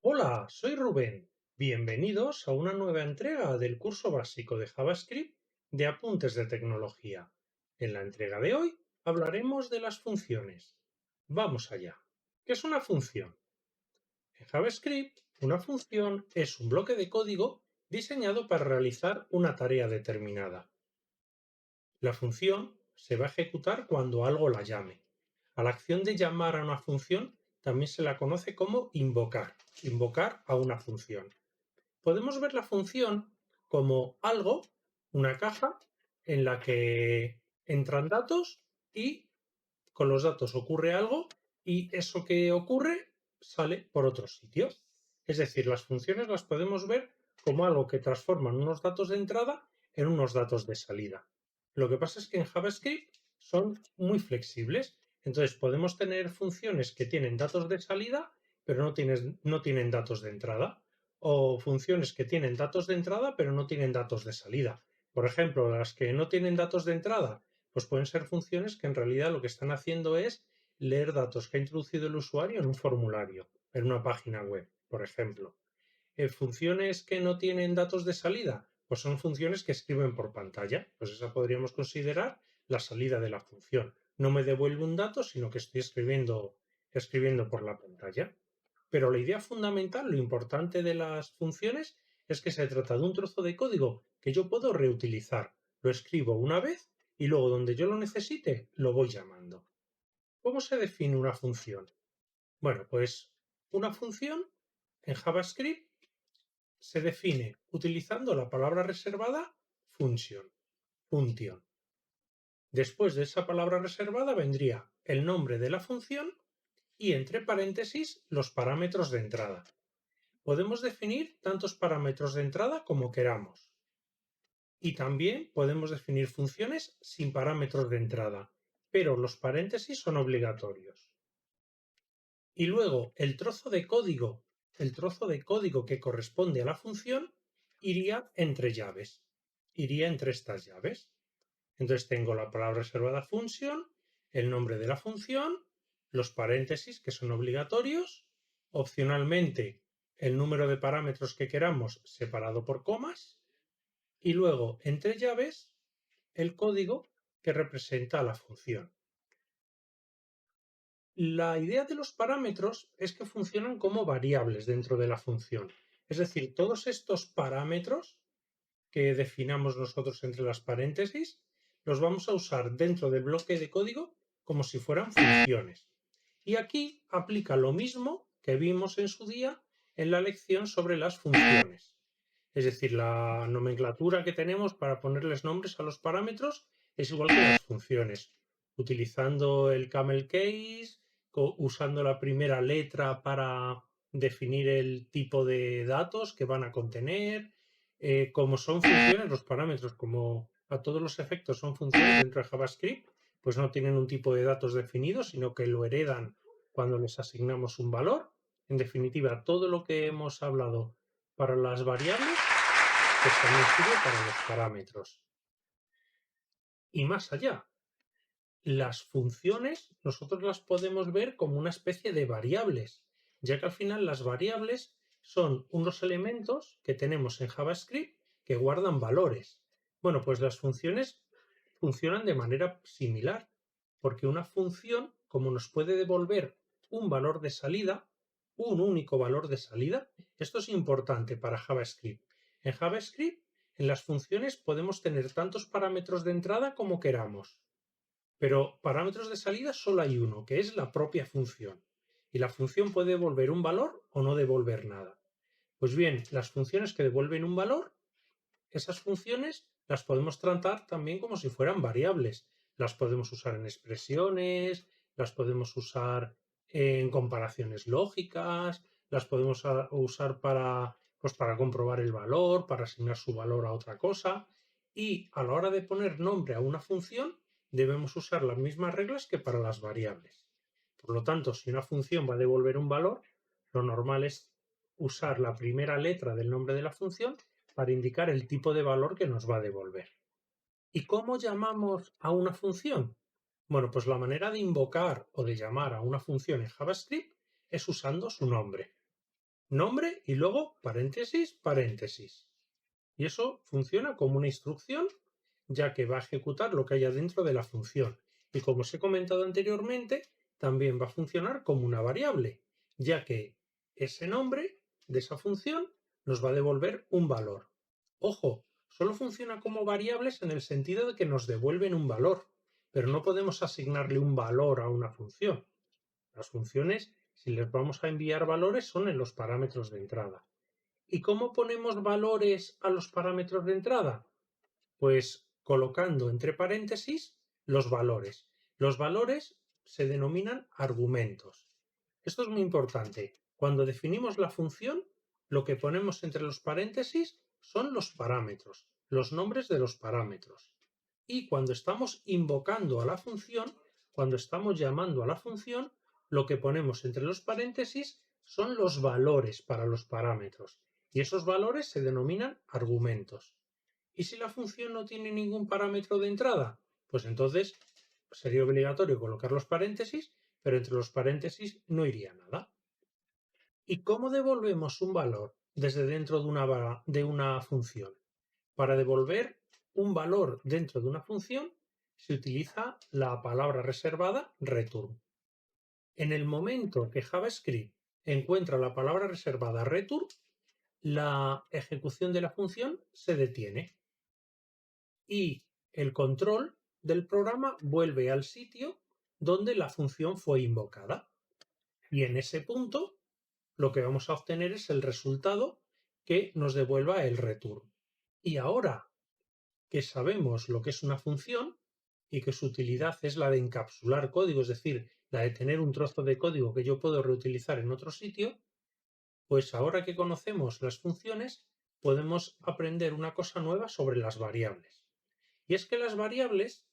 Hola, soy Rubén. Bienvenidos a una nueva entrega del curso básico de JavaScript de Apuntes de Tecnología. En la entrega de hoy hablaremos de las funciones. Vamos allá. ¿Qué es una función? En JavaScript, una función es un bloque de código diseñado para realizar una tarea determinada. La función se va a ejecutar cuando algo la llame. A la acción de llamar a una función también se la conoce como invocar a una función. Podemos ver la función como algo, una caja, en la que entran datos y con los datos ocurre algo y eso que ocurre sale por otro sitio. Es decir, las funciones las podemos ver como algo que transforman unos datos de entrada en unos datos de salida. Lo que pasa es que en JavaScript son muy flexibles. Entonces podemos tener funciones que tienen datos de salida, pero no tienen datos de entrada. O funciones que tienen datos de entrada, pero no tienen datos de salida. Por ejemplo, las que no tienen datos de entrada pues pueden ser funciones que en realidad lo que están haciendo es leer datos que ha introducido el usuario en un formulario, en una página web, por ejemplo. Funciones que no tienen datos de salida, pues son funciones que escriben por pantalla. Pues esa podríamos considerar la salida de la función. No me devuelve un dato, sino que estoy escribiendo por la pantalla. Pero la idea fundamental, lo importante de las funciones, es que se trata de un trozo de código que yo puedo reutilizar. Lo escribo una vez y luego donde yo lo necesite lo voy llamando. ¿Cómo se define una función? Bueno, pues una función en JavaScript se define utilizando la palabra reservada function. Después de esa palabra reservada vendría el nombre de la función y entre paréntesis los parámetros de entrada. Podemos definir tantos parámetros de entrada como queramos. Y también podemos definir funciones sin parámetros de entrada, pero los paréntesis son obligatorios. Y luego el trozo de código que corresponde a la función iría entre llaves, iría entre estas llaves. Entonces tengo la palabra reservada function, el nombre de la función, los paréntesis que son obligatorios, opcionalmente el número de parámetros que queramos separado por comas y luego entre llaves el código que representa la función. La idea de los parámetros es que funcionan como variables dentro de la función. Es decir, todos estos parámetros que definamos nosotros entre las paréntesis los vamos a usar dentro del bloque de código como si fueran funciones. Y aquí aplica lo mismo que vimos en su día en la lección sobre las funciones. Es decir, la nomenclatura que tenemos para ponerles nombres a los parámetros es igual que las funciones, utilizando el camel case, usando la primera letra para definir el tipo de datos que van a contener. Como son funciones, los parámetros, como a todos los efectos son funciones dentro de JavaScript, pues no tienen un tipo de datos definido, sino que lo heredan cuando les asignamos un valor. En definitiva, todo lo que hemos hablado para las variables, pues también sirve para los parámetros. Y más allá, las funciones nosotros las podemos ver como una especie de variables, ya que al final las variables son unos elementos que tenemos en JavaScript que guardan valores. Bueno, pues las funciones funcionan de manera similar, porque una función, como nos puede devolver un valor de salida, un único valor de salida, esto es importante para JavaScript. En JavaScript, en las funciones podemos tener tantos parámetros de entrada como queramos. Pero parámetros de salida solo hay uno, que es la propia función. Y la función puede devolver un valor o no devolver nada. Pues bien, las funciones que devuelven un valor, esas funciones las podemos tratar también como si fueran variables. Las podemos usar en expresiones, las podemos usar en comparaciones lógicas, las podemos usar pues para comprobar el valor, para asignar su valor a otra cosa. Y a la hora de poner nombre a una función, debemos usar las mismas reglas que para las variables. Por lo tanto, si una función va a devolver un valor, lo normal es usar la primera letra del nombre de la función para indicar el tipo de valor que nos va a devolver. ¿Y cómo llamamos a una función? Bueno, pues la manera de invocar o de llamar a una función en JavaScript es usando su nombre. nombre y luego paréntesis, paréntesis. Y eso funciona como una instrucción, ya que va a ejecutar lo que haya dentro de la función. Y como os he comentado anteriormente, también va a funcionar como una variable, ya que ese nombre de esa función nos va a devolver un valor. Ojo, solo funciona como variables en el sentido de que nos devuelven un valor, pero no podemos asignarle un valor a una función. Las funciones, si les vamos a enviar valores, son en los parámetros de entrada. ¿Y cómo ponemos valores a los parámetros de entrada? Pues colocando entre paréntesis los valores. Los valores se denominan argumentos. Esto es muy importante. Cuando definimos la función, lo que ponemos entre los paréntesis son los parámetros, los nombres de los parámetros. Y cuando estamos invocando a la función, cuando estamos llamando a la función, lo que ponemos entre los paréntesis son los valores para los parámetros. Y esos valores se denominan argumentos. ¿Y si la función no tiene ningún parámetro de entrada? Pues entonces sería obligatorio colocar los paréntesis, pero entre los paréntesis no iría nada. ¿Y cómo devolvemos un valor desde dentro de una función? Para devolver un valor dentro de una función se utiliza la palabra reservada return. En el momento que JavaScript encuentra la palabra reservada return, la ejecución de la función se detiene y el control del programa vuelve al sitio donde la función fue invocada. Y en ese punto lo que vamos a obtener es el resultado que nos devuelva el return. Y ahora que sabemos lo que es una función y que su utilidad es la de encapsular código, es decir, la de tener un trozo de código que yo puedo reutilizar en otro sitio, pues ahora que conocemos las funciones, podemos aprender una cosa nueva sobre las variables. Y es que las variables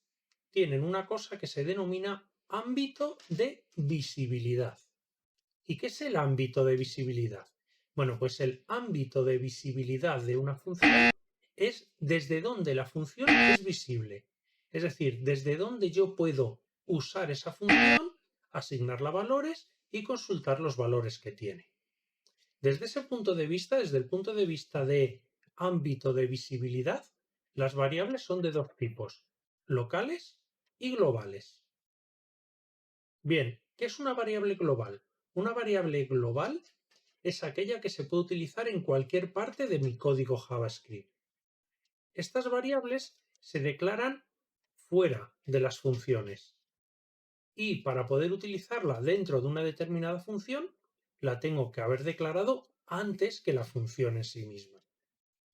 tienen una cosa que se denomina ámbito de visibilidad. ¿Y qué es el ámbito de visibilidad? Bueno, pues el ámbito de visibilidad de una función es desde donde la función es visible. Es decir, desde donde yo puedo usar esa función, asignarla valores y consultar los valores que tiene. Desde ese punto de vista, desde el punto de vista de ámbito de visibilidad, las variables son de dos tipos, locales y globales. Bien, ¿qué es una variable global? Una variable global es aquella que se puede utilizar en cualquier parte de mi código JavaScript. Estas variables se declaran fuera de las funciones y para poder utilizarla dentro de una determinada función, la tengo que haber declarado antes que la función en sí misma.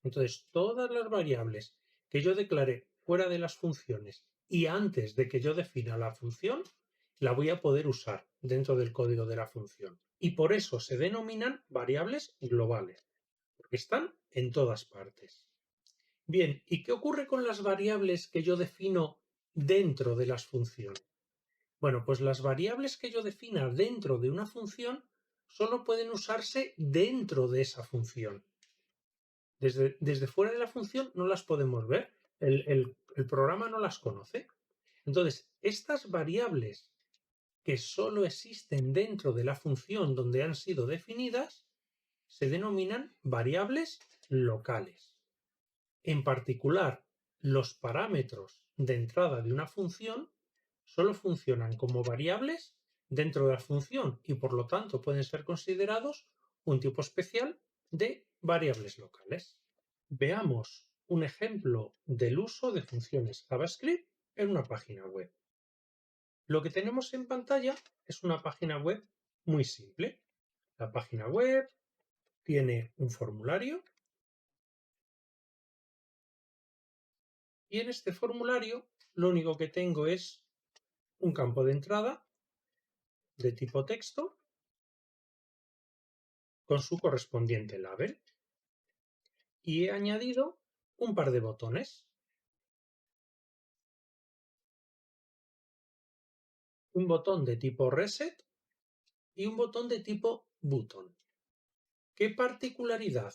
Entonces, todas las variables que yo declaré fuera de las funciones y antes de que yo defina la función, la voy a poder usar dentro del código de la función. Y por eso se denominan variables globales, porque están en todas partes. Bien, ¿y qué ocurre con las variables que yo defino dentro de las funciones? Bueno, pues las variables que yo defina dentro de una función solo pueden usarse dentro de esa función. Desde fuera de la función no las podemos ver, el programa no las conoce. Entonces, estas variables que solo existen dentro de la función donde han sido definidas se denominan variables locales. En particular, los parámetros de entrada de una función solo funcionan como variables dentro de la función y por lo tanto pueden ser considerados un tipo especial de variables locales. Veamos un ejemplo del uso de funciones JavaScript en una página web. Lo que tenemos en pantalla es una página web muy simple. La página web tiene un formulario y en este formulario lo único que tengo es un campo de entrada de tipo texto con su correspondiente label y he añadido un par de botones. Un botón de tipo reset y un botón de tipo button. ¿Qué particularidad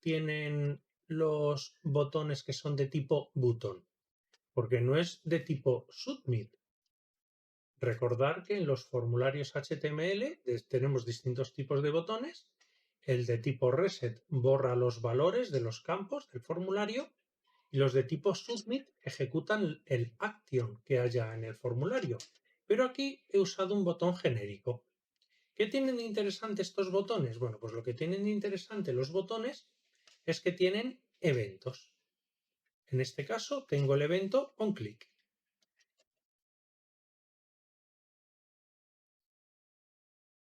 tienen los botones que son de tipo button? Porque no es de tipo submit. Recordar que en los formularios HTML tenemos distintos tipos de botones El de tipo reset borra los valores de los campos del formulario y los de tipo submit ejecutan el action que haya en el formulario. Pero aquí he usado un botón genérico. ¿Qué tienen de interesante estos botones? Bueno, pues lo que tienen de interesante los botones es que tienen eventos. En este caso tengo el evento onClick.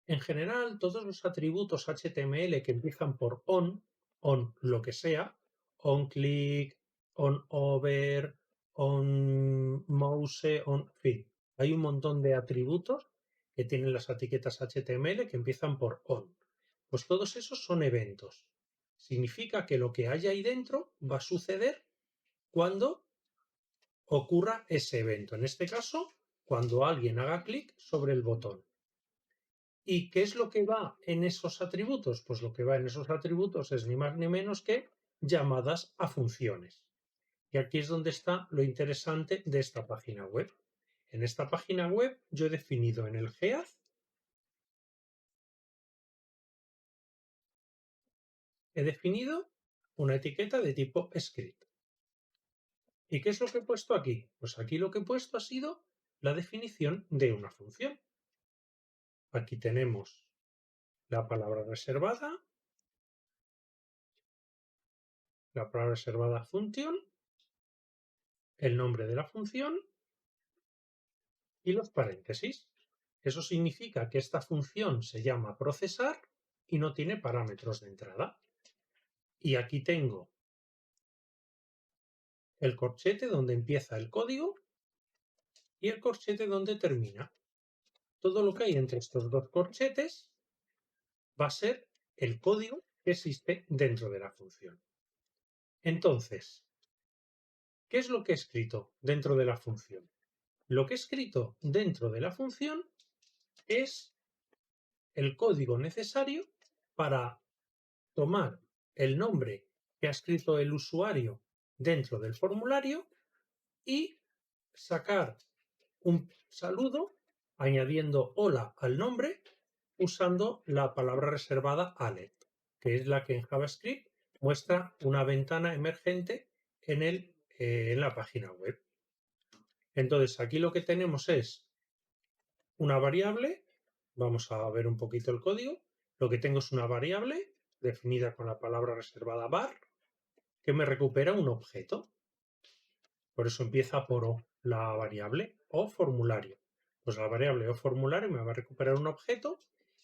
En general, todos los atributos HTML que empiezan por on lo que sea, onClick, onOver, onMouse, en fin, hay un montón de atributos que tienen las etiquetas HTML que empiezan por on. Pues todos esos son eventos. Significa que lo que hay ahí dentro va a suceder cuando ocurra ese evento. En este caso, cuando alguien haga clic sobre el botón. ¿Y qué es lo que va en esos atributos? Pues lo que va en esos atributos es ni más ni menos que llamadas a funciones. Y aquí es donde está lo interesante de esta página web. En esta página web yo he definido en el gead, he definido una etiqueta de tipo script. ¿Y qué es lo que he puesto aquí? Pues aquí lo que he puesto ha sido la definición de una función. Aquí tenemos la palabra reservada función, el nombre de la función y los paréntesis. Eso significa que esta función se llama procesar y no tiene parámetros de entrada. Y aquí tengo el corchete donde empieza el código y el corchete donde termina. Todo lo que hay entre estos dos corchetes va a ser el código que existe dentro de la función. Entonces, ¿qué es lo que he escrito dentro de la función? Lo que he escrito dentro de la función es el código necesario para tomar el nombre que ha escrito el usuario dentro del formulario y sacar un saludo añadiendo hola al nombre usando la palabra reservada alert, que es la que en JavaScript muestra una ventana emergente en la página web. Entonces aquí lo que tenemos es una variable, vamos a ver un poquito el código, lo que tengo es una variable definida con la palabra reservada var que me recupera un objeto. Por eso empieza por O, la variable o formulario. Pues la variable o formulario me va a recuperar un objeto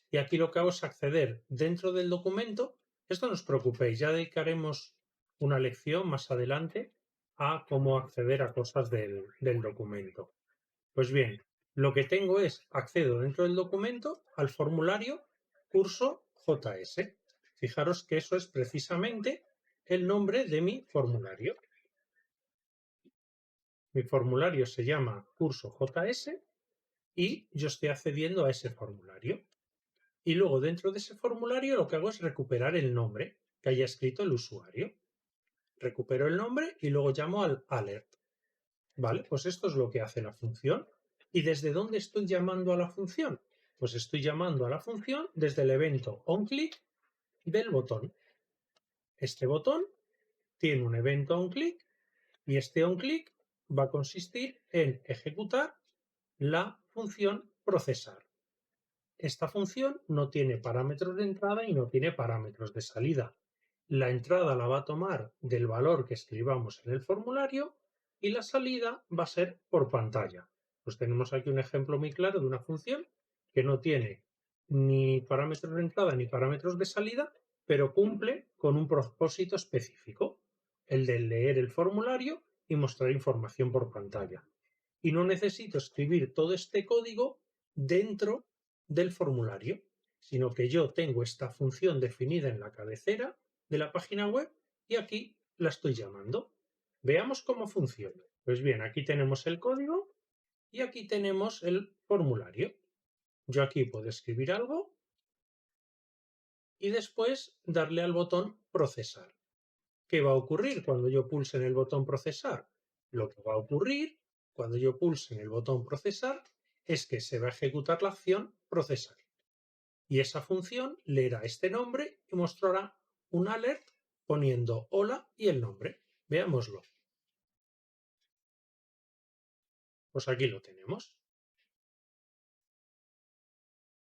y aquí lo que hago es acceder dentro del documento. Esto no os preocupéis, ya dedicaremos una lección más adelante a cómo acceder a cosas del documento. Pues bien, lo que tengo es accedo dentro del documento al formulario curso JS. Fijaros que eso es precisamente el nombre de mi formulario. Mi formulario se llama curso JS y yo estoy accediendo a ese formulario. Y luego dentro de ese formulario lo que hago es recuperar el nombre que haya escrito el usuario. Recupero el nombre y luego llamo al alert. ¿Vale? Pues esto es lo que hace la función. ¿Y desde dónde estoy llamando a la función? Pues estoy llamando a la función desde el evento onClick del botón. Este botón tiene un evento onClick y este onClick va a consistir en ejecutar la función procesar. Esta función no tiene parámetros de entrada y no tiene parámetros de salida. La entrada la va a tomar del valor que escribamos en el formulario y la salida va a ser por pantalla. Pues tenemos aquí un ejemplo muy claro de una función que no tiene ni parámetros de entrada ni parámetros de salida, pero cumple con un propósito específico, el de leer el formulario y mostrar información por pantalla. Y no necesito escribir todo este código dentro del formulario, sino que yo tengo esta función definida en la cabecera de la página web y aquí la estoy llamando. Veamos cómo funciona. Pues bien, aquí tenemos el código y aquí tenemos el formulario. Yo aquí puedo escribir algo y después darle al botón procesar. ¿Qué va a ocurrir cuando yo pulse en el botón procesar? Lo que va a ocurrir cuando yo pulse en el botón procesar es que se va a ejecutar la acción procesar. Y esa función leerá este nombre y mostrará un alert poniendo hola y el nombre. Veámoslo. Pues aquí lo tenemos.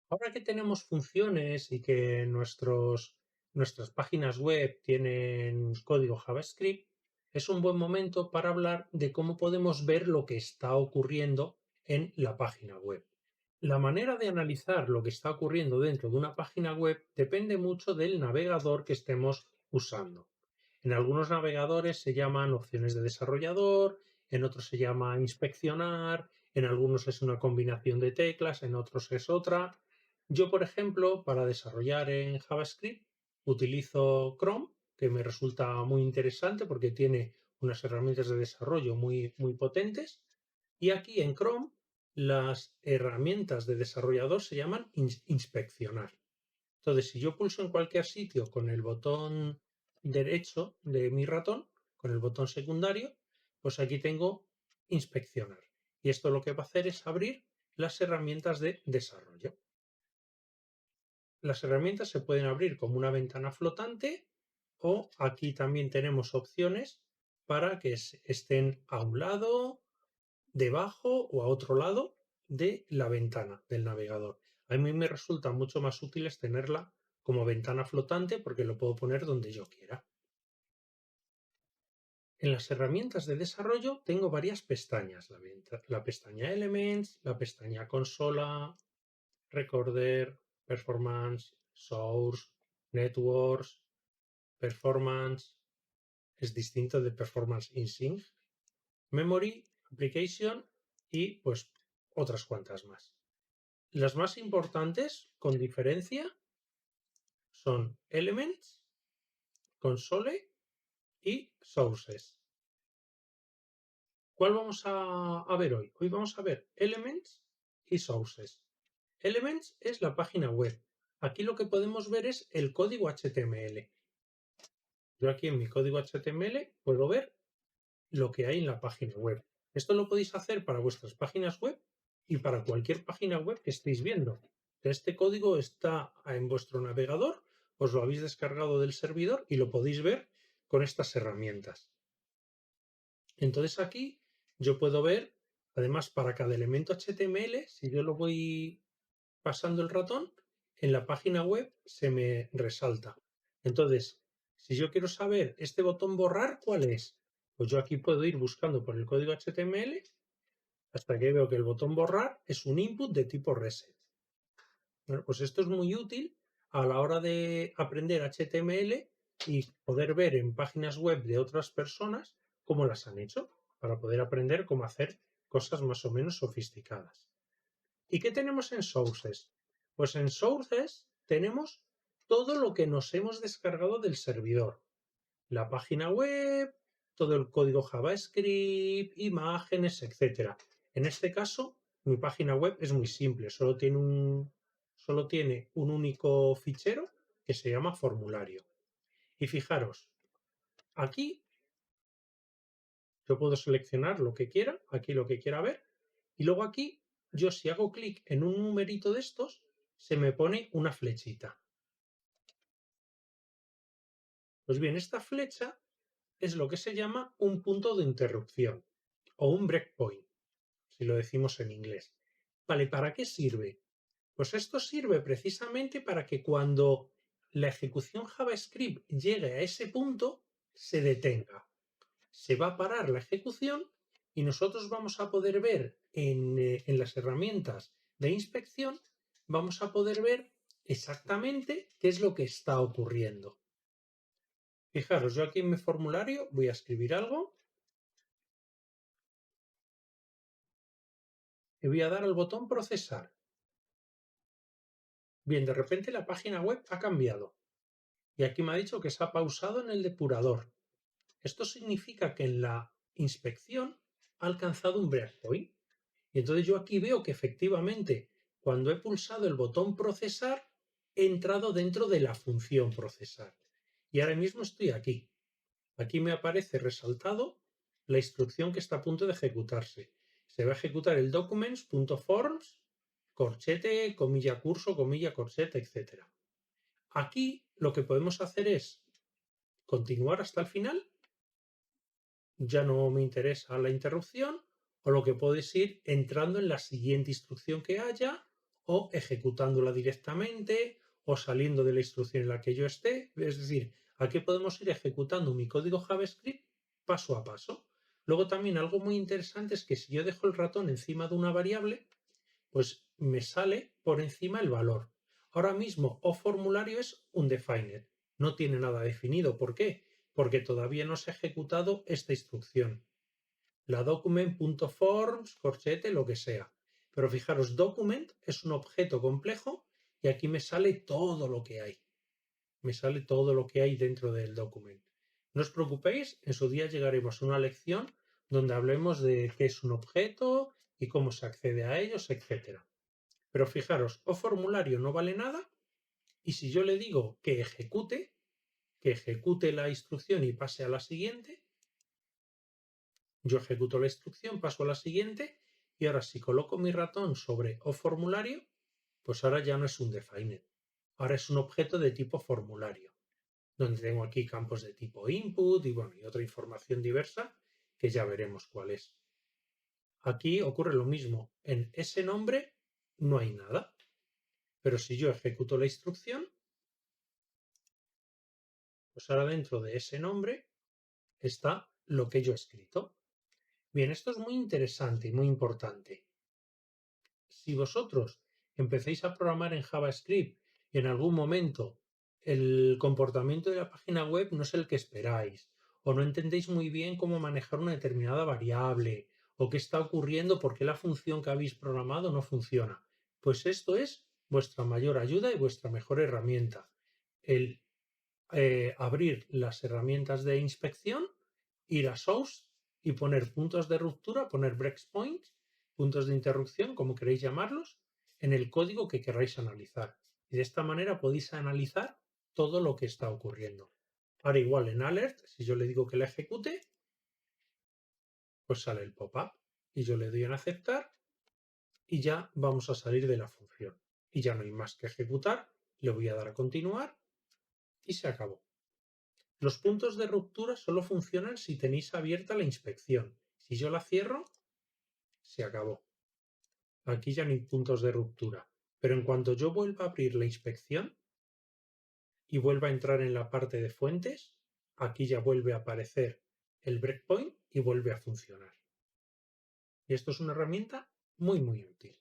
Ahora que tenemos funciones y que nuestras páginas web tienen código JavaScript, es un buen momento para hablar de cómo podemos ver lo que está ocurriendo en la página web. La manera de analizar lo que está ocurriendo dentro de una página web depende mucho del navegador que estemos usando. En algunos navegadores se llaman opciones de desarrollador, en otros se llama inspeccionar, en algunos es una combinación de teclas, en otros es otra. Yo, por ejemplo, para desarrollar en JavaScript utilizo Chrome, que me resulta muy interesante porque tiene unas herramientas de desarrollo muy potentes. Y aquí en Chrome las herramientas de desarrollador se llaman inspeccionar. Entonces, si yo pulso en cualquier sitio con el botón derecho de mi ratón, con el botón secundario, pues aquí tengo inspeccionar. Y esto lo que va a hacer es abrir las herramientas de desarrollo. Las herramientas se pueden abrir como una ventana flotante o aquí también tenemos opciones para que estén a un lado, debajo o a otro lado de la ventana del navegador. A mí me resulta mucho más útil tenerla como ventana flotante porque lo puedo poner donde yo quiera. En las herramientas de desarrollo tengo varias pestañas. La pestaña Elements, la pestaña Consola, Recorder, Performance, Source, Networks, Performance, es distinto de Performance in Sync, Memory, Application y pues otras cuantas más. Las más importantes, con diferencia, son Elements, Console y Sources. ¿Cuál vamos a ver hoy? Hoy vamos a ver Elements y Sources. Elements es la página web. Aquí lo que podemos ver es el código HTML. Yo aquí en mi código HTML puedo ver lo que hay en la página web. Esto lo podéis hacer para vuestras páginas web y para cualquier página web que estéis viendo. Este código está en vuestro navegador, os lo habéis descargado del servidor y lo podéis ver con estas herramientas. Entonces aquí yo puedo ver, además para cada elemento HTML, si yo lo voy pasando el ratón, en la página web se me resalta. Entonces, si yo quiero saber este botón borrar, ¿cuál es? Pues yo aquí puedo ir buscando por el código HTML hasta que veo que el botón borrar es un input de tipo reset. Bueno, pues esto es muy útil a la hora de aprender HTML y poder ver en páginas web de otras personas cómo las han hecho, para poder aprender cómo hacer cosas más o menos sofisticadas. ¿Y qué tenemos en Sources? Pues en Sources tenemos todo lo que nos hemos descargado del servidor. La página web, todo el código JavaScript, imágenes, etc. En este caso, mi página web es muy simple, solo tiene un único fichero que se llama formulario. Y fijaros, aquí yo puedo seleccionar lo que quiera, aquí lo que quiera ver, y luego aquí yo si hago clic en un numerito de estos, se me pone una flechita. Pues bien, esta flecha es lo que se llama un punto de interrupción o un breakpoint, si lo decimos en inglés. Vale, ¿para qué sirve? Pues esto sirve precisamente para que cuando la ejecución JavaScript llegue a ese punto, se detenga. Se va a parar la ejecución y nosotros vamos a poder ver en las herramientas de inspección, vamos a poder ver exactamente qué es lo que está ocurriendo. Fijaros, yo aquí en mi formulario voy a escribir algo y voy a dar al botón procesar. Bien, de repente la página web ha cambiado y aquí me ha dicho que se ha pausado en el depurador. Esto significa que en la inspección ha alcanzado un breakpoint. Y entonces yo aquí veo que efectivamente cuando he pulsado el botón procesar, he entrado dentro de la función procesar. Y ahora mismo estoy aquí. Aquí me aparece resaltado la instrucción que está a punto de ejecutarse. Se va a ejecutar el documents.forms corchete, comilla curso, comilla corchete, etc. Aquí lo que podemos hacer es continuar hasta el final, ya no me interesa la interrupción, o lo que puedo es ir entrando en la siguiente instrucción que haya, o ejecutándola directamente, o saliendo de la instrucción en la que yo esté. Es decir, aquí podemos ir ejecutando mi código JavaScript paso a paso. Luego también algo muy interesante es que si yo dejo el ratón encima de una variable, pues me sale por encima el valor. Ahora mismo formulario es undefined, no tiene nada definido. ¿Por qué? Porque todavía no se ha ejecutado esta instrucción. La document.forms, corchete, lo que sea. Pero fijaros, document es un objeto complejo y aquí me sale todo lo que hay. Me sale todo lo que hay dentro del document. No os preocupéis, en su día llegaremos a una lección donde hablemos de qué es un objeto y cómo se accede a ellos, etc. Pero fijaros, formulario no vale nada y si yo le digo que ejecute la instrucción y pase a la siguiente, yo ejecuto la instrucción, paso a la siguiente y ahora si coloco mi ratón sobre formulario, pues ahora ya no es un defined, ahora es un objeto de tipo formulario, donde tengo aquí campos de tipo input y bueno, y otra información diversa que ya veremos cuál es. Aquí ocurre lo mismo, en ese nombre no hay nada. Pero si yo ejecuto la instrucción, pues ahora dentro de ese nombre está lo que yo he escrito. Bien, esto es muy interesante y muy importante. Si vosotros empecéis a programar en JavaScript y en algún momento el comportamiento de la página web no es el que esperáis, o no entendéis muy bien cómo manejar una determinada variable, o qué está ocurriendo, por qué la función que habéis programado no funciona, pues esto es vuestra mayor ayuda y vuestra mejor herramienta. El abrir las herramientas de inspección, ir a source y poner puntos de ruptura, poner breakpoints, puntos de interrupción, como queréis llamarlos, en el código que queráis analizar. Y de esta manera podéis analizar todo lo que está ocurriendo. Ahora igual en alert, si yo le digo que la ejecute, pues sale el pop-up y yo le doy en aceptar y ya vamos a salir de la función. Y ya no hay más que ejecutar, le voy a dar a continuar y se acabó. Los puntos de ruptura solo funcionan si tenéis abierta la inspección. Si yo la cierro, se acabó. Aquí ya no hay puntos de ruptura. Pero en cuanto yo vuelva a abrir la inspección y vuelva a entrar en la parte de fuentes, aquí ya vuelve a aparecer el breakpoint y vuelve a funcionar. Y esto es una herramienta muy útil.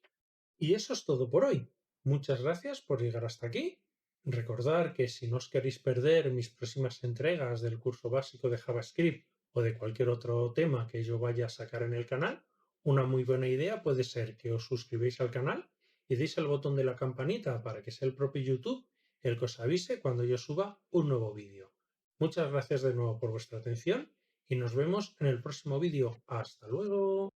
Y eso es todo por hoy. Muchas gracias por llegar hasta aquí. Recordad que si no os queréis perder mis próximas entregas del curso básico de JavaScript o de cualquier otro tema que yo vaya a sacar en el canal, una muy buena idea puede ser que os suscribáis al canal y deis el botón de la campanita para que sea el propio YouTube el que os avise cuando yo suba un nuevo vídeo. Muchas gracias de nuevo por vuestra atención y nos vemos en el próximo vídeo. ¡Hasta luego!